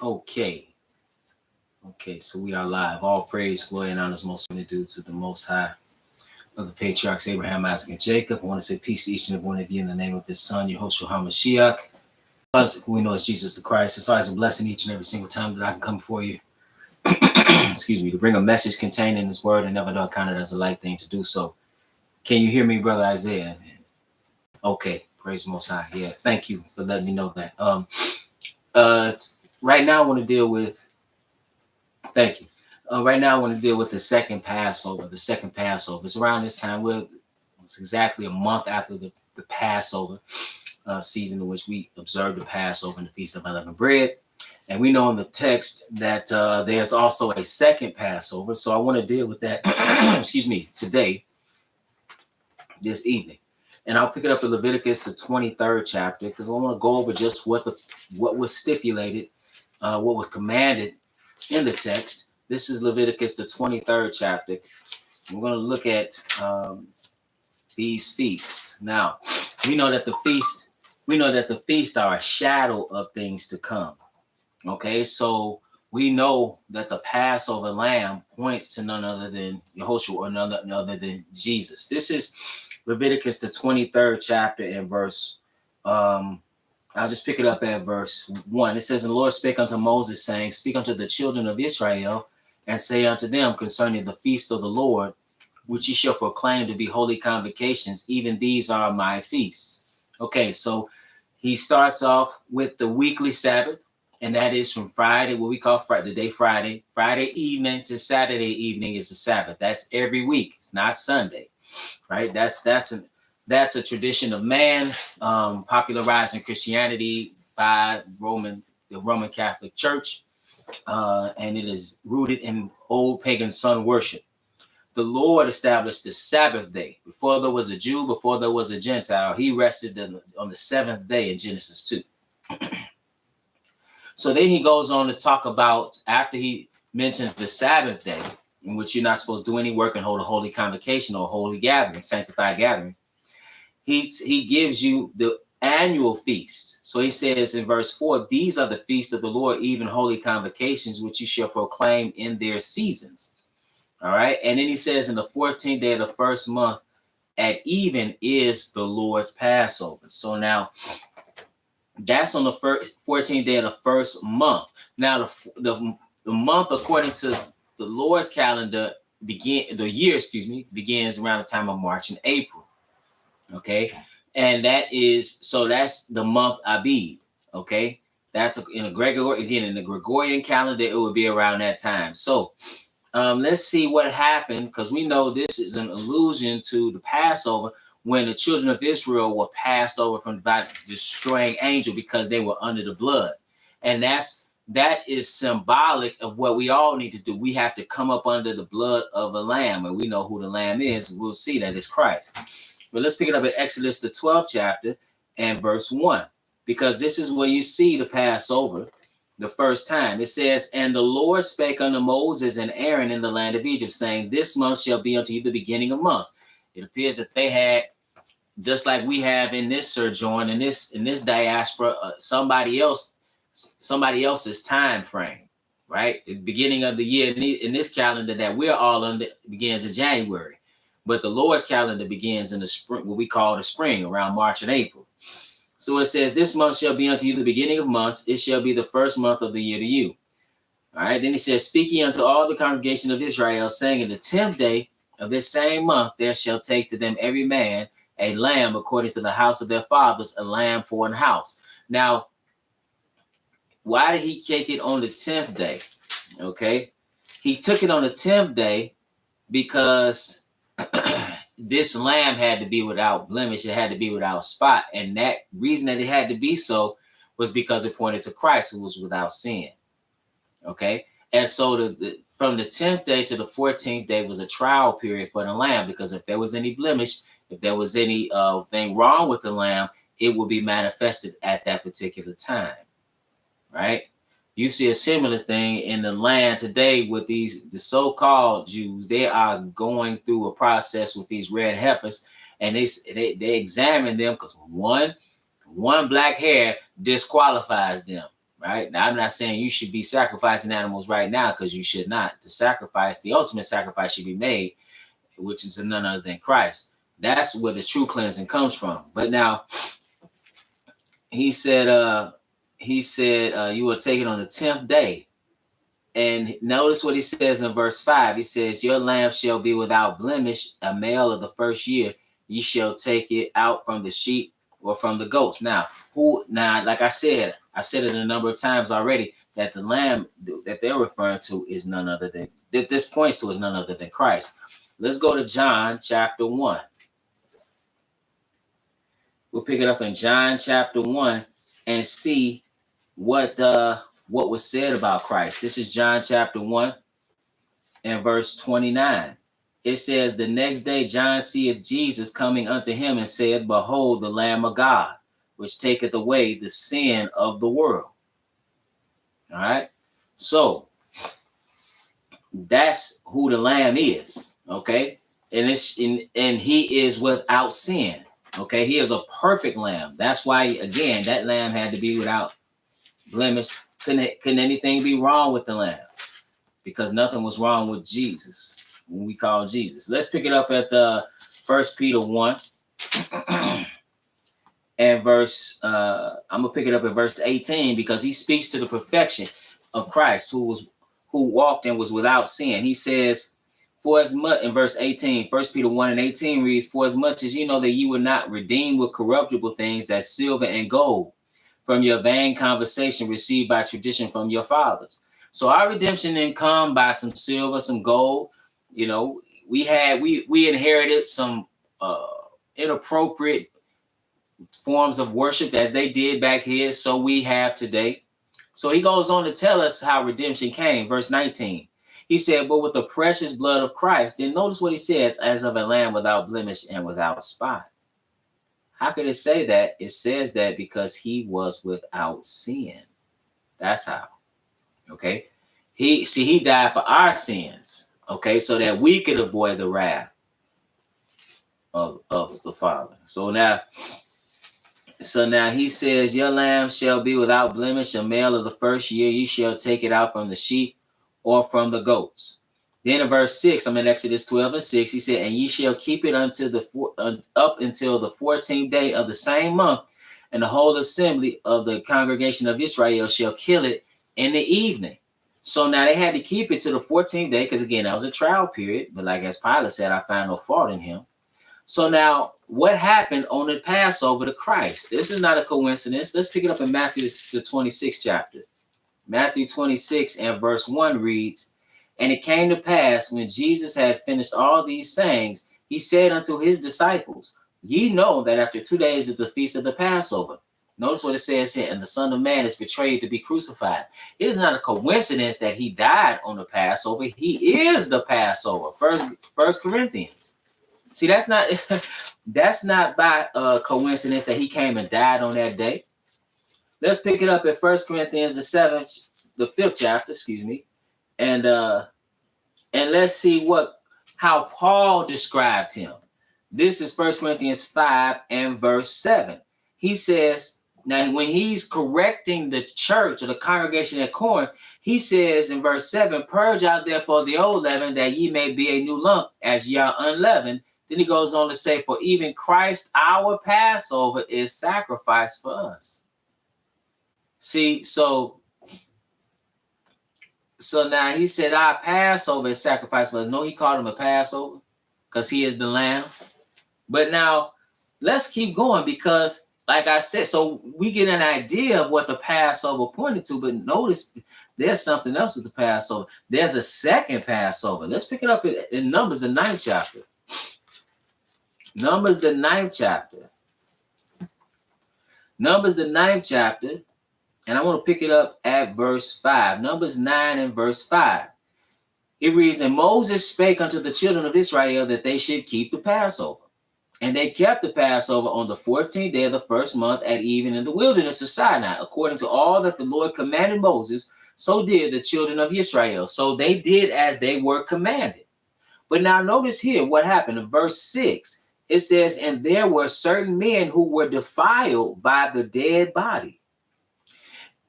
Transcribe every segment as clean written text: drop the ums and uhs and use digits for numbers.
Okay. Okay, so we are live. All praise, glory, and honor is most certainly due to the Most High of the patriarchs Abraham, Isaac, and Jacob. I want to say peace to each and every one of you in the name of His Son, Yehoshua HaMashiach, who we know as Jesus the Christ. It's always a blessing each and every single time that I can come before you. Excuse me, to bring a message contained in His Word, and never do I count it as a light thing to do so. Can you hear me, Brother Isaiah? Okay, praise the Most High. Yeah, thank you for letting me know that. Right now I want to deal with. Thank you. Right now, I want to deal with the second Passover. The second Passover. It's around this time. It's exactly a month after the Passover season in which we observe the Passover and the Feast of Unleavened Bread. And we know in the text that there's also a second Passover. So I want to deal with that, excuse me, today, this evening. And I'll pick it up in Leviticus, the 23rd chapter, because I want to go over just what was stipulated, what was commanded in the text. This is Leviticus, the 23rd chapter. We're going to look at these feasts. Now, we know that the feasts are a shadow of things to come. Okay, so we know that the Passover lamb points to none other than Yehoshua or none other than Jesus. This is Leviticus, the 23rd chapter, and verse I'll just pick it up at verse 1. It says, "And the Lord spake unto Moses, saying, Speak unto the children of Israel, and say unto them concerning the feast of the Lord, which ye shall proclaim to be holy convocations, even these are my feasts." Okay, so he starts off with the weekly Sabbath, and that is from Friday, what we call Friday, Friday evening to Saturday evening is the Sabbath. That's every week. It's not Sunday, right? That's a tradition of man, popularized in Christianity by the Roman Catholic Church, and it is rooted in old pagan sun worship. The Lord established the Sabbath day. Before there was a Jew, before there was a Gentile, he rested on the seventh day in Genesis 2. So then he goes on to talk about, after he mentions the Sabbath day, in which you're not supposed to do any work and hold a holy convocation or holy gathering, sanctified gathering, he gives you the annual feast. So he says in verse 4, "These are the feasts of the Lord, even holy convocations, which you shall proclaim in their seasons." All right. And then he says, "In the 14th day of the first month at even is the Lord's Passover." So now that's on the 14th day of the first month. Now the month, according to the Lord's calendar, begins around the time of March and April. Okay. And that's the month Abib. Okay. That's in the Gregorian calendar, it would be around that time. So let's see what happened, because we know this is an allusion to the Passover when the children of Israel were passed over by the destroying angel because they were under the blood. And that is symbolic of what we all need to do. We have to come up under the blood of a lamb, and we know who the lamb is. We'll see that it's Christ. But let's pick it up at Exodus, the 12th chapter, and verse 1, because this is where you see the Passover the first time. It says, "And the Lord spake unto Moses and Aaron in the land of Egypt, saying, This month shall be unto you the beginning of months." It appears that they had, just like we have in this sojourn, in this diaspora, somebody else's time frame, right? The beginning of the year in this calendar that we're all under begins in January. But the Lord's calendar begins in the spring, what we call the spring, around March and April. So it says, "This month shall be unto you the beginning of months. It shall be the first month of the year to you." All right. Then he says, "Speak ye unto all the congregation of Israel, saying, In the 10th day of this same month, there shall take to them every man a lamb according to the house of their fathers, a lamb for an house." Now, why did he take it on the 10th day? Okay. He took it on the 10th day because this lamb had to be without blemish. It had to be without spot. And that reason that it had to be so was because it pointed to Christ, who was without sin. Okay. And so from the 10th day to the 14th day was a trial period for the lamb, because if there was any blemish, if there was any thing wrong with the lamb, it would be manifested at that particular time. Right. You see a similar thing in the land today with the so-called Jews. They are going through a process with these red heifers, and they examine them because one black hair disqualifies them, right? Now, I'm not saying you should be sacrificing animals right now, because you should not. The ultimate sacrifice should be made, which is none other than Christ. That's where the true cleansing comes from. But now, he said, you will take it on the 10th day. And notice what he says in verse 5. He says, your lamb shall be without blemish, a male of the first year. Ye shall take it out from the sheep or from the goats. Now, like I said it a number of times already, that the lamb that they're referring to is none other than, that this points to is none other than Christ. Let's go to John chapter 1. We'll pick it up in John chapter 1 and see what was said about Christ. This is John chapter 1 and verse 29. It says, the next day John seeth Jesus coming unto him, and said, behold, the Lamb of God, which taketh away the sin of the world. All right. So that's who the Lamb is. Okay. And he is without sin. Okay. He is a perfect lamb. That's why, again, that lamb had to be without blemish. Couldn't anything be wrong with the lamb? Because nothing was wrong with Jesus when we call Jesus. Let's pick it up at 1 Peter 1 and verse, I'm going to pick it up at verse 18, because he speaks to the perfection of Christ, who walked and was without sin. He says, for as much, in verse 18, 1 Peter 1 and 18 reads, for as much as you know that you were not redeemed with corruptible things as silver and gold from your vain conversation received by tradition from your fathers. So our redemption didn't come by some silver, some gold. You know, we inherited some inappropriate forms of worship as they did back here. So we have today. So he goes on to tell us how redemption came. Verse 19, he said, but with the precious blood of Christ. Then notice what he says, as of a lamb without blemish and without spot. How could it say that? It says that because he was without sin. That's how. Okay. He died for our sins. Okay. So that we could avoid the wrath of the Father. So now he says, your lamb shall be without blemish, a male of the first year. You shall take it out from the sheep or from the goats. Then in verse 6, I'm in Exodus 12 and 6, he said, and ye shall keep it up until the 14th day of the same month, and the whole assembly of the congregation of Israel shall kill it in the evening. So now they had to keep it to the 14th day, because again, that was a trial period. But like as Pilate said, I find no fault in him. So now what happened on the Passover to Christ? This is not a coincidence. Let's pick it up in Matthew, the 26th chapter. Matthew 26 and verse 1 reads, and it came to pass, when Jesus had finished all these sayings, he said unto his disciples, ye know that after 2 days is the feast of the Passover. Notice what it says here, and the Son of Man is betrayed to be crucified. It is not a coincidence that he died on the Passover. He is the Passover. First Corinthians. See, that's not by coincidence that he came and died on that day. Let's pick it up at 1 Corinthians the 5th chapter, and let's see how Paul described him. This is 1 Corinthians 5 and verse 7. He says, now when he's correcting the church or the congregation at Corinth, he says in verse 7, purge out therefore the old leaven, that ye may be a new lump, as ye are unleavened. Then he goes on to say, for even Christ our Passover is sacrificed for us. See, so now he said our Passover is sacrificed for us. No, he called him a Passover because he is the lamb. But now let's keep going, because like I said, so we get an idea of what the Passover pointed to, but notice there's something else with the Passover. There's a second Passover. Let's pick it up in Numbers, the 9th chapter. Numbers, the 9th chapter. Numbers, the 9th chapter. And I want to pick it up at verse 5. Numbers 9 and verse 5. It reads, and Moses spake unto the children of Israel that they should keep the Passover. And they kept the Passover on the 14th day of the first month at even in the wilderness of Sinai, according to all that the Lord commanded Moses. So did the children of Israel. So they did as they were commanded. But now notice here what happened in verse 6. It says, and there were certain men who were defiled by the dead body.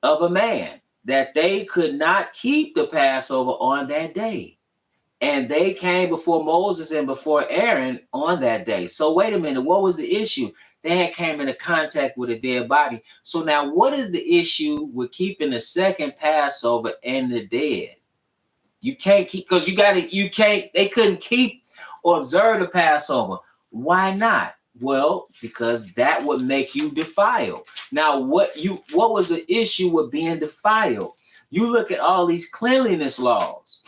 of a man, that they could not keep the Passover on that day. And they came before Moses and before Aaron on that day. So wait a minute, what was the issue? They had came into contact with a dead body. So now what is the issue with keeping the second Passover and the dead? You can't keep, because they couldn't keep or observe the Passover. Why not? Well, because that would make you defiled. Now, what was the issue with being defiled? You look at all these cleanliness laws.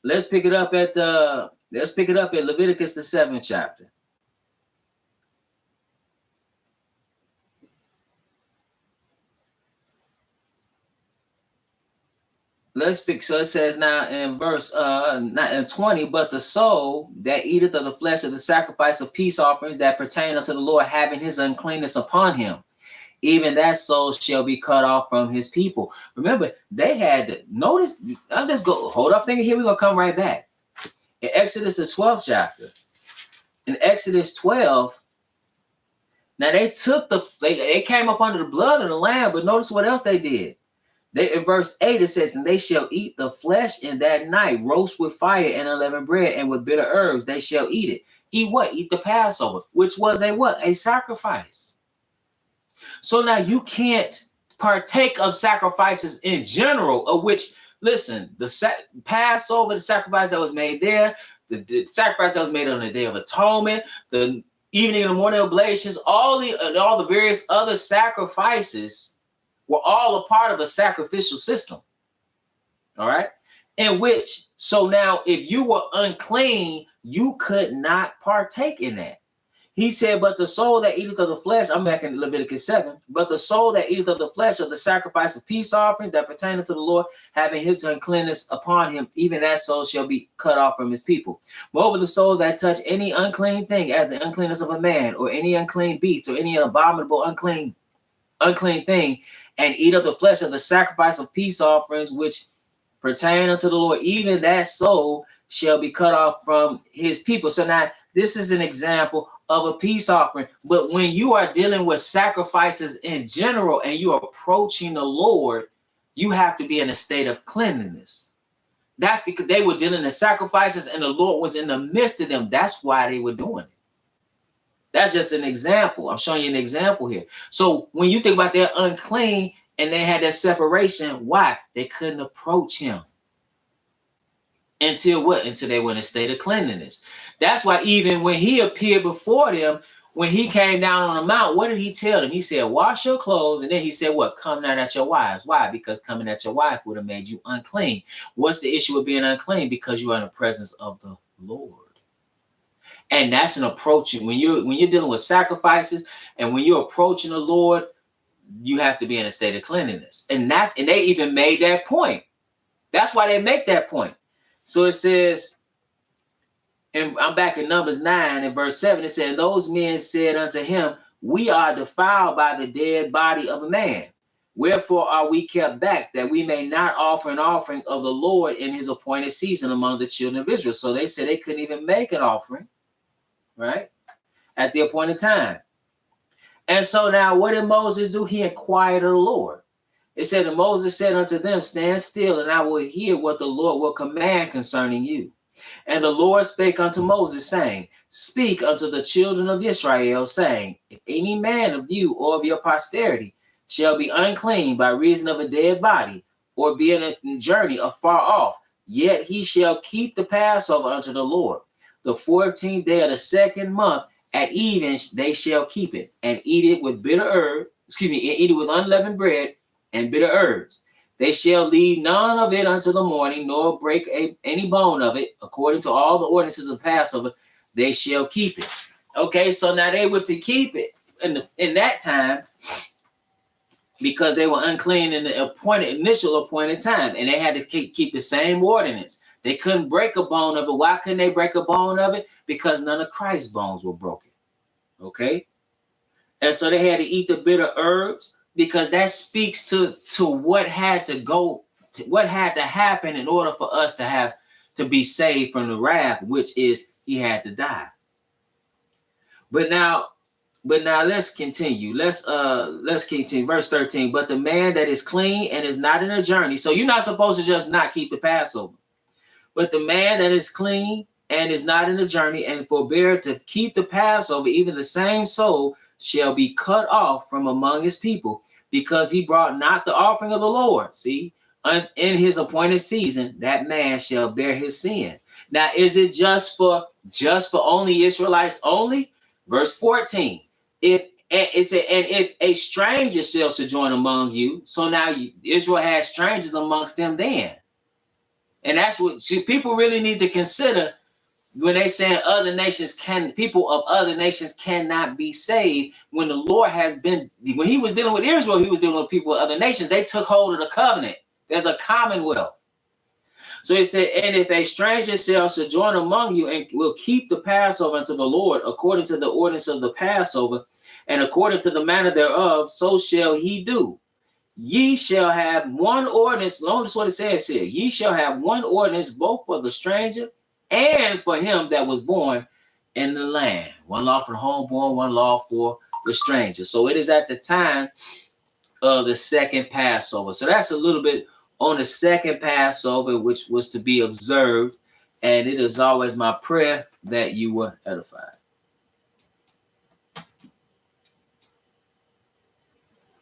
Let's pick it up at Leviticus the 7th chapter. So it says now in verse 20, but the soul that eateth of the flesh of the sacrifice of peace offerings that pertain unto the Lord, having his uncleanness upon him, even that soul shall be cut off from his people. Remember, they had to notice. I'll just go, hold up, finger here. We're gonna come right back. In Exodus the 12th chapter, in Exodus 12, now they came up under the blood of the lamb, but notice what else they did. In verse 8, it says, and they shall eat the flesh in that night, roast with fire and unleavened bread, and with bitter herbs they shall eat it. Eat what? Eat the Passover, which was a what? A sacrifice. So now you can't partake of sacrifices in general, of which, listen, the Passover, the sacrifice that was made there, the sacrifice that was made on the Day of Atonement, the evening and the morning oblations, all the various other sacrifices were all a part of a sacrificial system. All right? In which, so now if you were unclean, you could not partake in that. He said, but the soul that eateth of the flesh, I'm back in Leviticus 7, but the soul that eateth of the flesh of the sacrifice of peace offerings that pertain unto the Lord, having his uncleanness upon him, even that soul shall be cut off from his people. Moreover, the soul that touch any unclean thing, as the uncleanness of a man, or any unclean beast, or any abominable unclean thing, and eat of the flesh of the sacrifice of peace offerings, which pertain unto the Lord, even that soul shall be cut off from his people. So now this is an example of a peace offering. But when you are dealing with sacrifices in general and you are approaching the Lord, you have to be in a state of cleanliness. That's because they were dealing in sacrifices and the Lord was in the midst of them. That's why they were doing it. That's just an example. I'm showing you an example here. So when you think about they're unclean and they had that separation, why? They couldn't approach him. Until what? Until they were in a state of cleanliness. That's why even when he appeared before them, when he came down on the mount, what did he tell them? He said, wash your clothes. And then he said, what? Come not at your wives. Why? Because coming at your wife would have made you unclean. What's the issue with being unclean? Because you are in the presence of the Lord. And that's an approach. When you're dealing with sacrifices and when you're approaching the Lord, you have to be in a state of cleanliness. And they even made that point. That's why they make that point. So it says, and I'm back in Numbers 9 and verse 7. It said, those men said unto him, we are defiled by the dead body of a man. Wherefore are we kept back, that we may not offer an offering of the Lord in his appointed season among the children of Israel. So they said they couldn't even make an offering, right, at the appointed time. And so now what did Moses do? He inquired of the Lord. It said, and Moses said unto them, stand still, and I will hear what the Lord will command concerning you. And the Lord spake unto Moses, saying, speak unto the children of Israel, saying, if any man of you or of your posterity shall be unclean by reason of a dead body, or be in a journey afar off, yet he shall keep the Passover unto the Lord. The 14th day of the second month at even they shall keep it, and eat it with eat it with unleavened bread and bitter herbs. They shall leave none of it until the morning, nor break any bone of it. According to all the ordinances of Passover, they shall keep it. Okay, so now they were to keep it in that time because they were unclean in the initial appointed time, and they had to keep the same ordinance. They couldn't break a bone of it. Why couldn't they break a bone of it? Because none of Christ's bones were broken. Okay, and so they had to eat the bitter herbs, because that speaks to what had to happen in order for us to be saved from the wrath, which is he had to die. But now But now let's continue. Let's continue. Verse 13. But the man that is clean and is not in a journey. So you're not supposed to just not keep the Passover. But the man that is clean and is not in a journey and forbear to keep the Passover, even the same soul shall be cut off from among his people, because he brought not the offering of the Lord. See, in his appointed season, that man shall bear his sin. Now, is it just for only Israelites only? Verse 14. If it said, and if a stranger shall sojourn among you, so now Israel has strangers amongst them then. And that's what people really need to consider when they say people of other nations cannot be saved. When the Lord when he was dealing with Israel, he was dealing with people of other nations. They took hold of the covenant. There's a commonwealth. So he said, and if a stranger shall sojourn among you and will keep the Passover unto the Lord according to the ordinance of the Passover and according to the manner thereof, so shall he do. Ye shall have one ordinance. Notice what it says here. Ye shall have one ordinance both for the stranger and for him that was born in the land. One law for the homeborn, one law for the stranger. So it is at the time of the second Passover. So that's a little bit on the second Passover, which was to be observed. And it is always my prayer that you were edified.